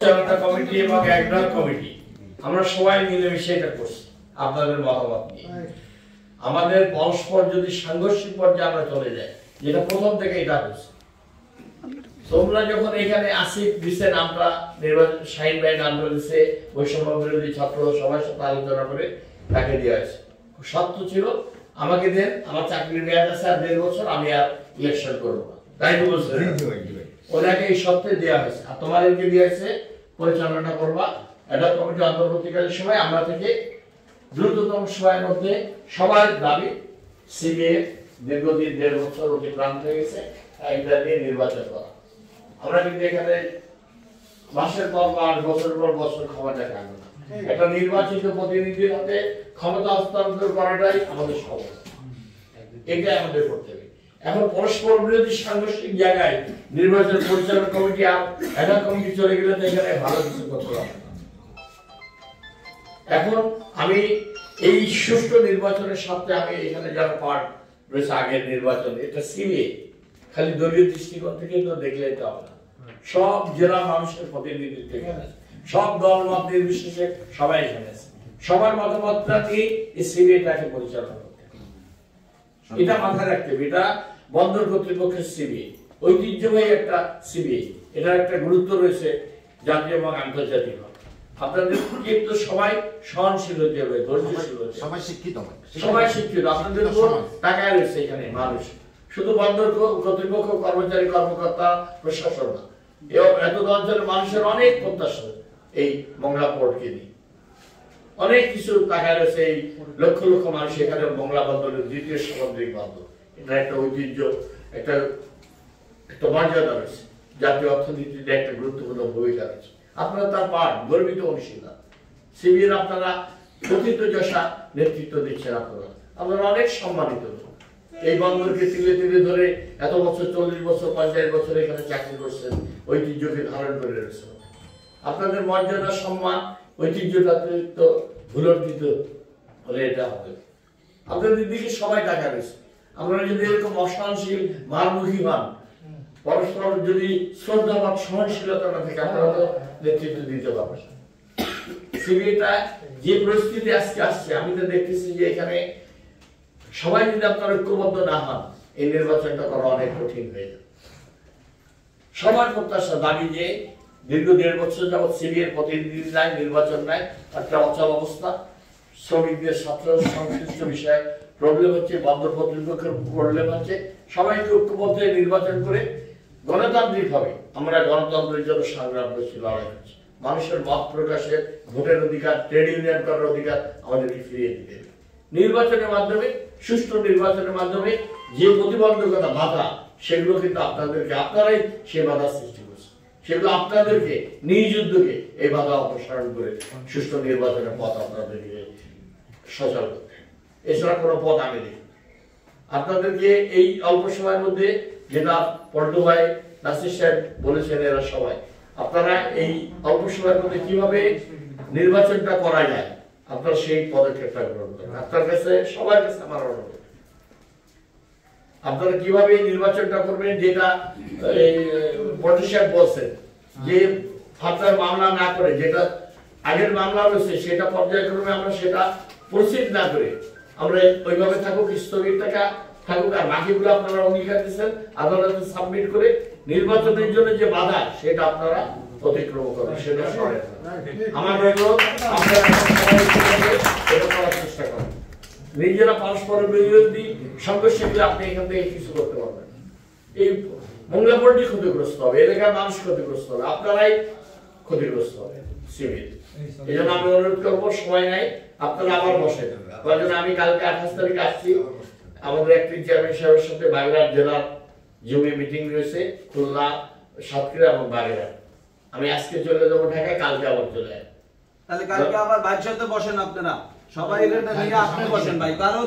পরিচালনা কমিটি এবং একদল কমিটি আমরা সবাই মিলেমিশে এটা করছি আপনাদের মতামত নিয়ে। আমাদের পরস্পর যদি সাংঘর্ষিক পর্যায়ে আমরা চলে যাই, যেটা প্রথম থেকে এটা হচ্ছে, তোমরা যখন এখানে আসিফ দিছে নামটা নির্বাচন, শাহিন ভাই নামটা দিছে, বৈষম্য বিরোধী ছাত্র সবার সাথে আলোচনা করে তাকে দেওয়া হয়েছে। সত্য ছিল আমাকে দেন, আমার চাকরির মেয়াদ আছে আর 1.5 বছর, আমি আর ইলেকশন করবো না, তাই তো বলছে ওনাকে এই সত্ত্বে দেওয়া হয়েছে। আর তোমাদেরকে দেওয়া হয়েছে পরিচালনা করবা। এটা কমিটি অন্তর্বর্তীকালীন সময় আমরা থেকে দ্রুততম সময়ের মধ্যে সবার দাবি সিবিএ দীর্ঘদিন 1.5 বছর অতিক্রান্ত হয়ে গেছে, এটা দিয়ে নির্বাচন করা। আমরা কিন্তু এখানে মাসের পর মাস, বছরের পর বছর ক্ষমতা কাটবো না। একটা নির্বাচিত প্রতিনিধির হাতে ক্ষমতা হস্তান্তর করাটাই আমাদের সফল, এটাই আমাদের করতে হবে। এখন পরস্পর বিরোধী সাংঘর্ষিক জায়গায় নির্বাচন পরিচালনা কমিটি আর একটা কমিটি চলে গেলে তো এখানে ভালো কিছু করতে হবে। এখন আমি এই সুষ্ঠু নির্বাচনের সাথে আমি এখানে যারা পার্ট রয়েছে আগের নির্বাচন, এটা সিবিএ খালি দলীয় দৃষ্টিকোণ থেকে তো দেখলে তো হবে না। সব জেলা মানুষের প্রতিনিধিত্ব এখানে, সব দল মত নির্বিশেষে সবাই এখানে আছে, সবার মতামতটা নিয়ে এই সিবিএটাকে পরিচালনা করতে হবে। এটা মাথায় রাখতে হবে। এটা বন্দর কর্তৃপক্ষের সিবিএ, ঐতিহ্যবাহী একটা সিবিএ, এটার একটা গুরুত্ব রয়েছে জাতীয় এবং আন্তর্জাতিক। আপনাদের কিন্তু সবাই সহনশীল হতে হবে, ধৈর্যশীল হতে হবে, সবাই শিক্ষিত। আপনাদের উপর টাকায় রয়েছে এখানে মানুষ, শুধু বন্দর কর্তৃপক্ষ, কর্মচারী, কর্মকর্তা, প্রশাসন না, এত অঞ্চলের মানুষের অনেক প্রত্যাশা এই মংলা পোর্টকে নিয়ে, অনেক কিছু টাকা রয়েছে। এই লক্ষ লক্ষ মানুষ এখানে মংলা বন্দরের দ্বিতীয় সামুদ্রিক বন্দর, এটা একটা ঐতিহ্য, একটা মর্যাদা রয়েছে, জাতীয় অর্থনীতিতে একটা গুরুত্বপূর্ণ ভূমিকা রয়েছে। আপনারা তার পার্ট, গর্বিত অংশীদার। সিবিএর আপনারা কথিত যশা নেতৃত্ব দিচ্ছেন, আপনারা অনেক সম্মানিত। এই বন্দরকে তিলে তিলে ধরে এত বছর, 40 বছর, 50 বছর এখানে চাকরি করছেন, ঐতিহ্যকে ধারণ করে রয়েছেন। আপনাদের মর্যাদা, সম্মান, ঐতিহ্যটা তো ভুলণ্ঠিত হলে এটা হবে। আপনাদের দিকে সবাই টাকা রয়েছে। আপনারা যদি এরকম অসহনশীল, মারমুখী হন, পরস্পর যদি শ্রদ্ধাবাদ, সহনশীলতা না থাকে, আপনারা তো নেতৃত্ব দিতে পারবেন। সিবিআইটা যে পরিস্থিতি আজকে আসছে, আমি তো দেখতেছি যে এখানে সবাই যদি আপনারা ঐক্যবদ্ধ না হন, এই নির্বাচনটা করা অনেক কঠিন হয়ে যাবে। সবার প্রত্যাশা, দাবি যে দীর্ঘ 1.5 বছর যাবৎ সিবিআই প্রতিনিধি নাই, নির্বাচন নাই, একটা অচল অবস্থা, শ্রমিকদের ছাত্র সংশ্লিষ্ট বিষয়ে প্রবলেম হচ্ছে, বন্দর কর্তৃপক্ষের প্রবলেম হচ্ছে। সবাইকে ঐক্যবদ্ধ নির্বাচন করে গণতান্ত্রিক ভাবে আমরা গণতন্ত্রের জন্য সংগ্রাম করছি, লড়াই করছি। মানুষের মত প্রকাশের, ভোটের অধিকার, ট্রেড ইউনিয়ন করার অধিকার আমাদেরকে ফিরিয়ে দিতে হবে। নির্বাচনের মাধ্যমে, সুষ্ঠু নির্বাচনের মাধ্যমে যে প্রতিবন্ধকতা, বাধা, সেগুলো কিন্তু আপনারাই সে বাধা সৃষ্টি করছে, সেগুলো আপনাদেরকে নিজ উদ্যোগে এই বাধা অপসারণ করে সুষ্ঠু নির্বাচনের পথ আপনাদেরকে সচল করতে, এছাড়া কোনো পথ আমি দেখি। আপনাদেরকে এই অল্প সময়ের মধ্যে, যেটা পল্টু ভাই, নাসির সাহেব বলেছেন, এরা সবাই আপনারা এই অল্প সময়ের মধ্যে কিভাবে নির্বাচনটা করা যায়, আপনারা সেই পদক্ষেপটা গ্রহণ করেন। আপনার কাছে, সবার কাছে আমার অনুরোধ, আপনারা কিভাবে নির্বাচনটা করবেন, যেটা পল্টু সাহেব বলছেন যে আপনার মামলা না করে, যেটা আগের মামলা রয়েছে সেটা পর্যায়ক্রমে আমরা সেটা প্রসিড না করে আমরা ওইভাবে থাকুক, স্থগিত থাকুক, আর বাকিগুলো আপনারা অঙ্গীকার দিচ্ছেন আদালতে সাবমিট করে নির্বাচনের জন্য যে বাধা, সেটা আপনারা অতিক্রম করবেন, সেটা সরেন। আমার অনুরোধ, আপনারা এটা করার চেষ্টা করেন। নিজেরা পরস্পর বিরোধী সংঘর্ষে আপনি এখান থেকে কিছু করতে পারবেন। এই মংলা পোর্টই ক্ষতিগ্রস্ত হবে, এলাকার মানুষ ক্ষতিগ্রস্ত হবে, আপনারাই ক্ষতিগ্রস্ত হবে সিভিল। এই জন্য আমি অনুরোধ করবো, সময় নাই, আপনারা আবার বসেন। প্রয়োজনে আমি কালকে 28 তারিখে আসছি, আমাদের অ্যাক্টিং চেয়ারম্যান সাহেবের সাথে বাগেরহাট জেলার জমি মিটিং রয়েছে, খুলনা, সাতক্ষীরা এবং বাগেরহাট। আমি আজকে চলে যাবো ঢাকায়, কালকে আবার চলে যাবো। তাহলে কালকে আবার বাইর সাথে বসেন আপনারা সবাই, এটা নিয়ে আপনি বসেন ভাই, কারণ